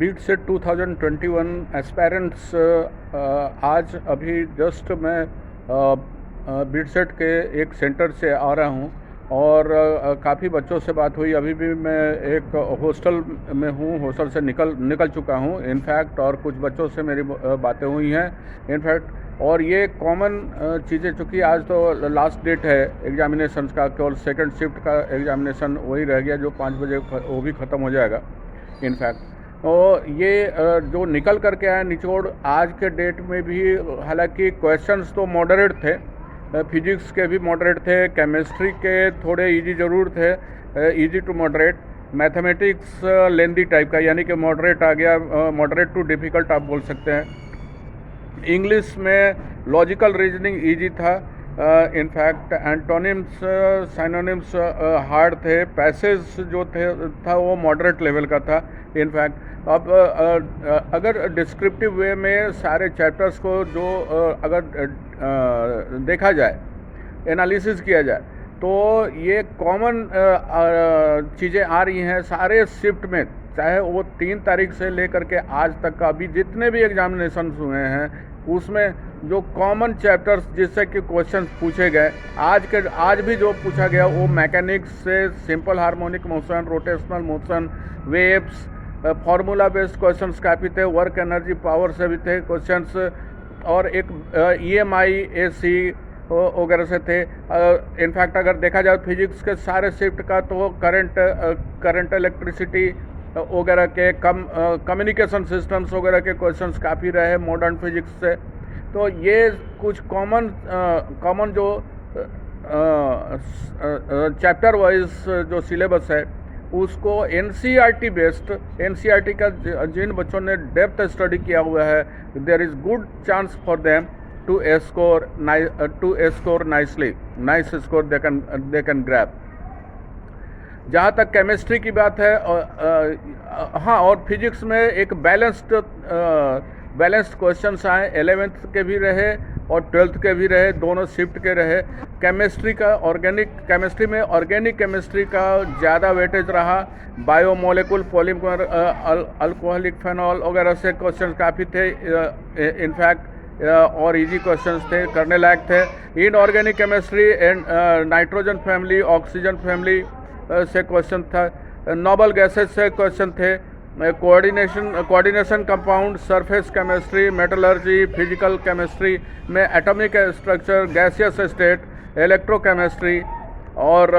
Bit set 2021 aspirants आज अभी just मैं बीट सेट के एक सेंटर से आ रहा हूँ और काफ़ी बच्चों से बात हुई। अभी भी मैं एक हॉस्टल में हूँ, हॉस्टल से निकल चुका हूँ इनफैक्ट, और कुछ बच्चों से मेरी बातें हुई हैं इनफैक्ट। और ये कॉमन चीज़ें, चूँकि आज तो लास्ट डेट है एग्जामिनेशन का, केवल सेकंड शिफ्ट का एग्जामिनेशन वही रह गया जो 5 बजे वो भी ख़त्म हो जाएगा इनफैक्ट। तो ये जो निकल करके आया निचोड़ आज के डेट में भी, हालांकि क्वेश्चंस तो मॉडरेट थे, फिजिक्स के भी मॉडरेट थे, केमिस्ट्री के थोड़े इजी ज़रूर थे, easy to moderate, mathematics lengthy type का, यानी कि मॉडरेट आ गया, मॉडरेट टू डिफ़िकल्ट आप बोल सकते हैं। इंग्लिश में लॉजिकल रीजनिंग इजी था इनफैक्ट, एंटोनिम्स साइनोनिम्स हार्ड थे, पैसेज जो था वो मॉडरेट लेवल का था इनफैक्ट। अब अगर डिस्क्रिप्टिव वे में सारे चैप्टर्स को जो अगर देखा जाए, एनालिसिस किया जाए, तो ये कॉमन चीज़ें आ रही हैं सारे शिफ्ट में, चाहे वो 3 तारीख से लेकर के आज तक का अभी जितने भी एग्जामिनेशन हुए हैं उसमें जो कॉमन चैप्टर्स जिससे कि क्वेश्चन पूछे गए, आज भी जो पूछा गया वो मैकेनिक्स से simple harmonic motion, rotational motion, waves, formula based questions काफ़ी थे, वर्क एनर्जी पावर से भी थे क्वेश्चंस, और एक EMI AC वगैरह से थे। इनफैक्ट अगर देखा जाए फिजिक्स के सारे शिफ्ट का तो करंट इलेक्ट्रिसिटी वगैरह के कम्युनिकेशन सिस्टम्स वगैरह के क्वेश्चंस काफ़ी रहे मॉडर्न फिजिक्स से। तो ये कुछ कॉमन जो चैप्टर वाइज जो सिलेबस है उसको NCERT बेस्ड, NCERT का जिन बच्चों ने डेप्थ स्टडी किया हुआ है, there is good chance for them to score nicely, nice score they can grab. जहाँ तक केमिस्ट्री की बात है, हाँ, और फिजिक्स में एक बैलेंस्ड क्वेश्चंस आए, 11th के भी रहे और 12th के भी रहे, दोनों शिफ्ट के रहे। केमिस्ट्री में ऑर्गेनिक केमिस्ट्री का ज़्यादा वेटेज रहा, बायोमोलिकुल, पॉलीमर, अल्कोहलिक फेनॉल वगैरह से क्वेश्चन काफ़ी थे इनफैक्ट, और इजी क्वेश्चंस थे, करने लायक थे। Inorganic chemistry and nitrogen family, oxygen family से क्वेश्चन था, नोबल गैसेस से क्वेश्चन थे, coordination compound, surface chemistry, metallurgy, physical chemistry में atomic structure, gaseous state, electrochemistry और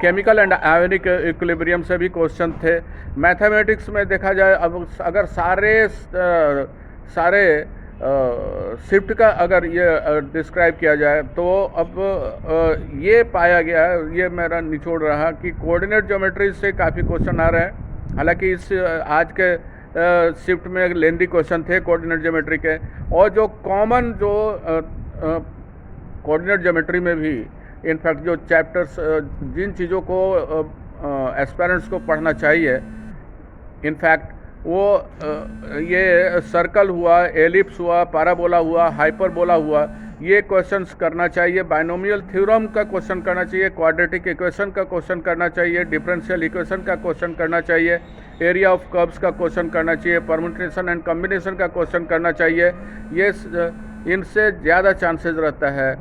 केमिकल एंड आयोनिक इक्विलिब्रियम से भी क्वेश्चन थे। मैथमेटिक्स में देखा जाए, अब अगर सारे शिफ्ट का अगर ये डिस्क्राइब किया जाए तो अब ये पाया गया, ये मेरा निचोड़ रहा कि कोऑर्डिनेट ज्योमेट्री से काफ़ी क्वेश्चन आ रहे हैं। हालांकि इस आज के शिफ्ट में लेंदी क्वेश्चन थे कोऑर्डिनेट ज्योमेट्री के, और जो कॉमन जो कोऑर्डिनेट ज्योमेट्री में भी इनफैक्ट जो चैप्टर्स, जिन चीज़ों को एस्पायरेंट्स को पढ़ना चाहिए इनफैक्ट, वो ये सर्कल हुआ, एलिप्स हुआ, पैराबोला हुआ, हाइपरबोला हुआ, ये क्वेश्चंस करना चाहिए। बाइनोमियल थ्योरम का क्वेश्चन करना चाहिए, क्वाड्रेटिक इक्वेशन का क्वेश्चन करना चाहिए, डिफरेंशियल इक्वेशन का क्वेश्चन करना चाहिए, एरिया ऑफ कर्व्स का क्वेश्चन करना चाहिए, परम्यूटेशन एंड कॉम्बिनेशन का क्वेश्चन करना चाहिए। ये इनसे ज़्यादा चांसेस रहता है